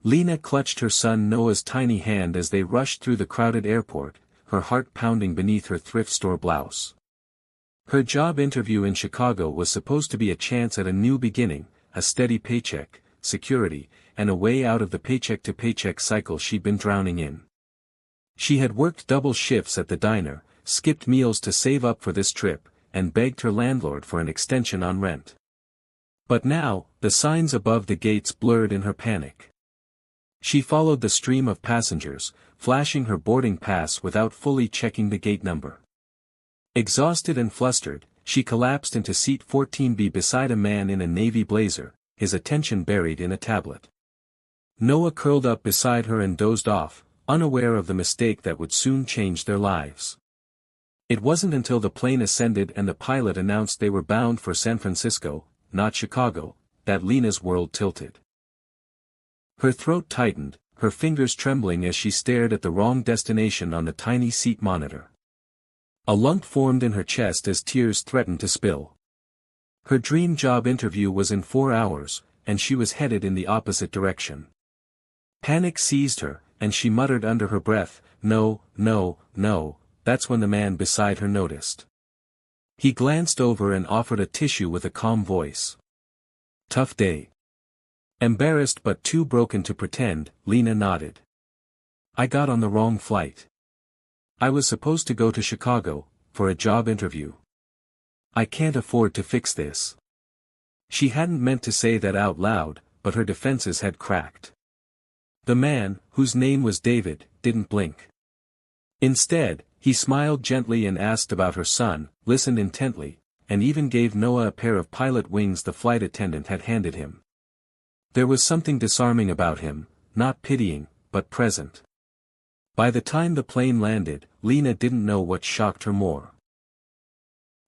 Lena clutched her son Noah's tiny hand as they rushed through the crowded airport, her heart pounding beneath her thrift store blouse. Her job interview in Chicago was supposed to be a chance at a new beginning, a steady paycheck, security, and a way out of the paycheck-to-paycheck cycle she'd been drowning in. She had worked double shifts at the diner, skipped meals to save up for this trip, and begged her landlord for an extension on rent. But now, the signs above the gates blurred in her panic. She followed the stream of passengers, flashing her boarding pass without fully checking the gate number. Exhausted and flustered, she collapsed into seat 14B beside a man in a navy blazer, his attention buried in a tablet. Noah curled up beside her and dozed off, unaware of the mistake that would soon change their lives. It wasn't until the plane ascended and the pilot announced they were bound for San Francisco, not Chicago, that Lena's world tilted. Her throat tightened, her fingers trembling as she stared at the wrong destination on the tiny seat monitor. A lump formed in her chest as tears threatened to spill. Her dream job interview was in 4 hours, and she was headed in the opposite direction. Panic seized her, and she muttered under her breath, "No, no, no." That's when the man beside her noticed. He glanced over and offered a tissue with a calm voice. "Tough day." Embarrassed but too broken to pretend, Lena nodded. "I got on the wrong flight. I was supposed to go to Chicago, for a job interview. I can't afford to fix this." She hadn't meant to say that out loud, but her defenses had cracked. The man, whose name was David, didn't blink. Instead, he smiled gently and asked about her son, listened intently, and even gave Noah a pair of pilot wings the flight attendant had handed him. There was something disarming about him, not pitying, but present. By the time the plane landed, Lena didn't know what shocked her more.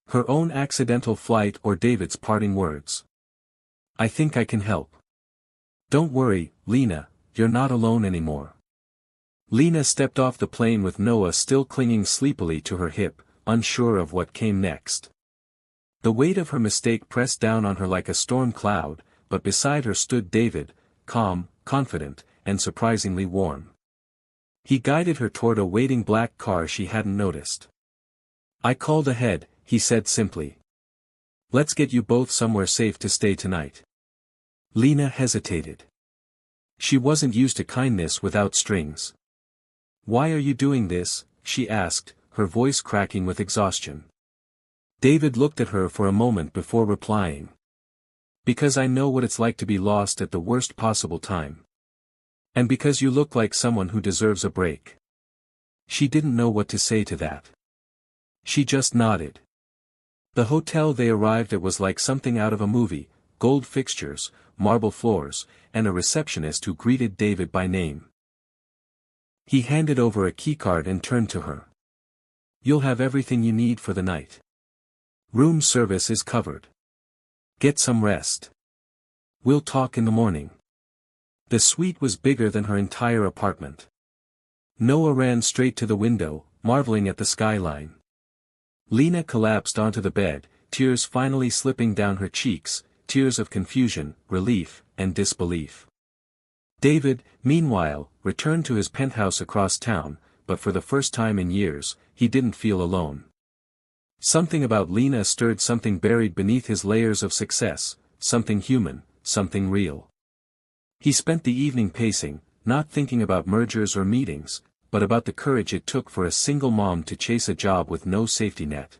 Her own accidental flight or David's parting words. "I think I can help." "Don't worry, Lena, you're not alone anymore." Lena stepped off the plane with Noah still clinging sleepily to her hip, unsure of what came next. The weight of her mistake pressed down on her like a storm cloud, but beside her stood David, calm, confident, and surprisingly warm. He guided her toward a waiting black car she hadn't noticed. "I called ahead," he said simply. "Let's get you both somewhere safe to stay tonight." Lena hesitated. She wasn't used to kindness without strings. "Why are you doing this?" she asked, her voice cracking with exhaustion. David looked at her for a moment before replying. "Because I know what it's like to be lost at the worst possible time. And because you look like someone who deserves a break." She didn't know what to say to that. She just nodded. The hotel they arrived at was like something out of a movie, gold fixtures, marble floors, and a receptionist who greeted David by name. He handed over a keycard and turned to her. "You'll have everything you need for the night. Room service is covered. Get some rest. We'll talk in the morning." The suite was bigger than her entire apartment. Noah ran straight to the window, marveling at the skyline. Lena collapsed onto the bed, tears finally slipping down her cheeks, tears of confusion, relief, and disbelief. David, meanwhile, returned to his penthouse across town, but for the first time in years, he didn't feel alone. Something about Lena stirred something buried beneath his layers of success, something human, something real. He spent the evening pacing, not thinking about mergers or meetings, but about the courage it took for a single mom to chase a job with no safety net.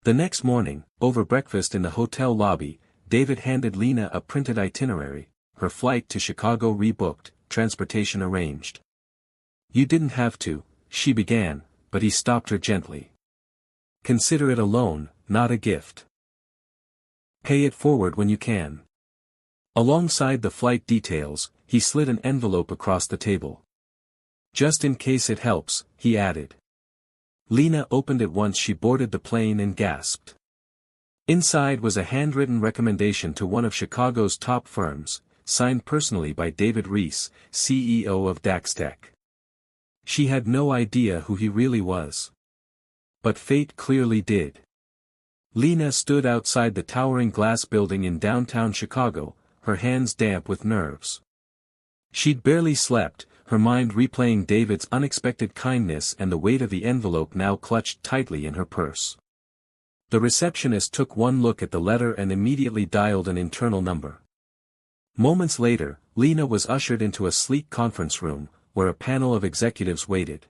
The next morning, over breakfast in the hotel lobby, David handed Lena a printed itinerary, her flight to Chicago rebooked, transportation arranged. "You didn't have to," she began, but he stopped her gently. "Consider it a loan, not a gift. Pay it forward when you can." Alongside the flight details, he slid an envelope across the table. "Just in case it helps," he added. Lena opened it once she boarded the plane and gasped. Inside was a handwritten recommendation to one of Chicago's top firms, signed personally by David Reese, CEO of Daxtech. She had no idea who he really was. But fate clearly did. Lena stood outside the towering glass building in downtown Chicago, her hands damp with nerves. She'd barely slept, her mind replaying David's unexpected kindness and the weight of the envelope now clutched tightly in her purse. The receptionist took one look at the letter and immediately dialed an internal number. Moments later, Lena was ushered into a sleek conference room, where a panel of executives waited.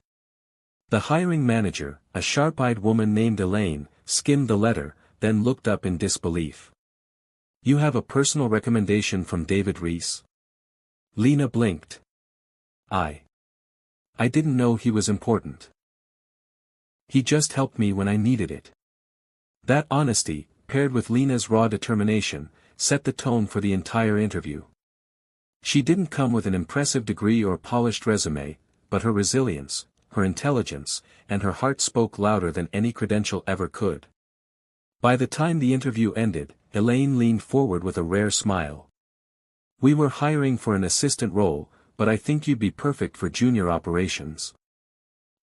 The hiring manager, a sharp-eyed woman named Elaine, skimmed the letter, then looked up in disbelief. "You have a personal recommendation from David Reese?" Lena blinked. I didn't know he was important. He just helped me when I needed it." That honesty, paired with Lena's raw determination, set the tone for the entire interview. She didn't come with an impressive degree or polished resume, but her resilience, her intelligence, and her heart spoke louder than any credential ever could. By the time the interview ended, Elaine leaned forward with a rare smile. "We were hiring for an assistant role, but I think you'd be perfect for junior operations.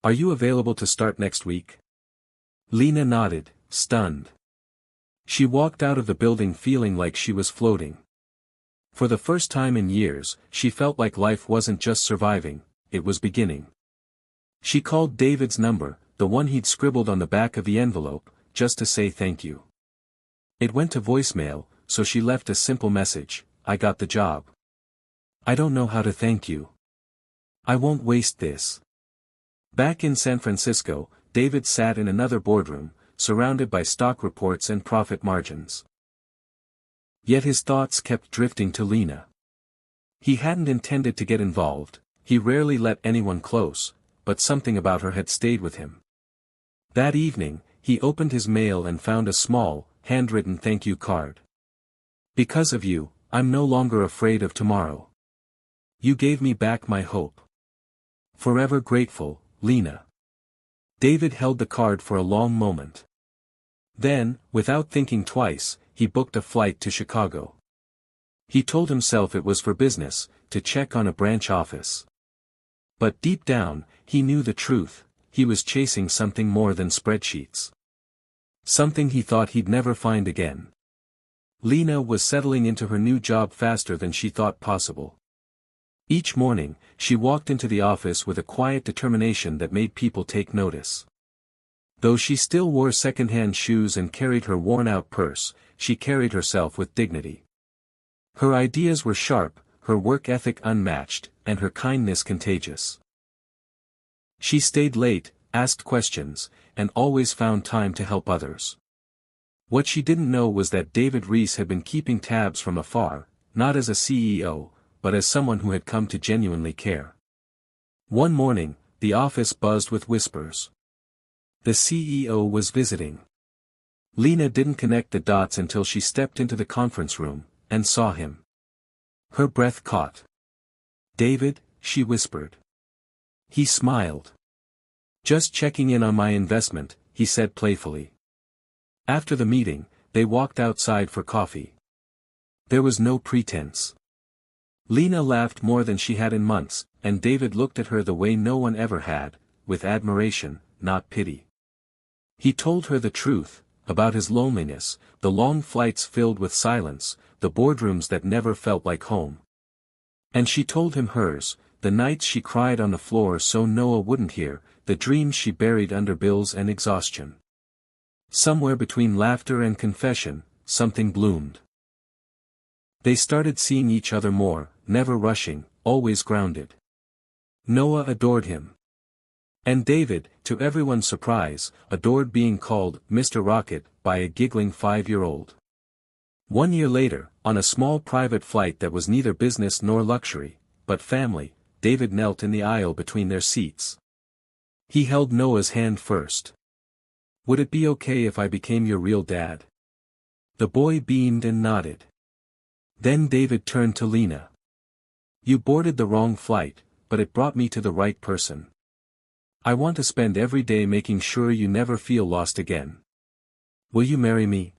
Are you available to start next week?" Lena nodded, stunned. She walked out of the building feeling like she was floating. For the first time in years, she felt like life wasn't just surviving, it was beginning. She called David's number, the one he'd scribbled on the back of the envelope, just to say thank you. It went to voicemail, so she left a simple message: "I got the job. I don't know how to thank you. I won't waste this." Back in San Francisco, David sat in another boardroom, surrounded by stock reports and profit margins. Yet his thoughts kept drifting to Lena. He hadn't intended to get involved, he rarely let anyone close, but something about her had stayed with him. That evening, he opened his mail and found a small, handwritten thank you card. "Because of you, I'm no longer afraid of tomorrow. You gave me back my hope. Forever grateful, Lena." David held the card for a long moment. Then, without thinking twice, he booked a flight to Chicago. He told himself it was for business, to check on a branch office. But deep down, he knew the truth: he was chasing something more than spreadsheets. Something he thought he'd never find again. Lena was settling into her new job faster than she thought possible. Each morning, she walked into the office with a quiet determination that made people take notice. Though she still wore second-hand shoes and carried her worn-out purse, she carried herself with dignity. Her ideas were sharp, her work ethic unmatched, and her kindness contagious. She stayed late, asked questions, and always found time to help others. What she didn't know was that David Reese had been keeping tabs from afar, not as a CEO, but as someone who had come to genuinely care. One morning, the office buzzed with whispers. The CEO was visiting. Lena didn't connect the dots until she stepped into the conference room, and saw him. Her breath caught. "David," she whispered. He smiled. "Just checking in on my investment," he said playfully. After the meeting, they walked outside for coffee. There was no pretense. Lena laughed more than she had in months, and David looked at her the way no one ever had, with admiration, not pity. He told her the truth, about his loneliness, the long flights filled with silence, the boardrooms that never felt like home. And she told him hers, the nights she cried on the floor so Noah wouldn't hear, the dreams she buried under bills and exhaustion. Somewhere between laughter and confession, something bloomed. They started seeing each other more, never rushing, always grounded. Noah adored him. And David, to everyone's surprise, adored being called Mr. Rocket by a giggling 5-year-old. 1 year later, on a small private flight that was neither business nor luxury, but family, David knelt in the aisle between their seats. He held Noah's hand first. "Would it be okay if I became your real dad?" The boy beamed and nodded. Then David turned to Lena. "You boarded the wrong flight, but it brought me to the right person. I want to spend every day making sure you never feel lost again. Will you marry me?"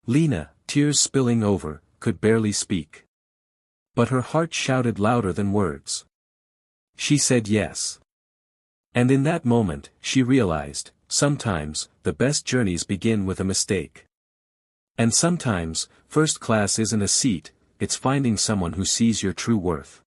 Lena, tears spilling over, could barely speak. But her heart shouted louder than words. She said yes. And in that moment, she realized, sometimes, the best journeys begin with a mistake. And sometimes, first class isn't a seat, it's finding someone who sees your true worth.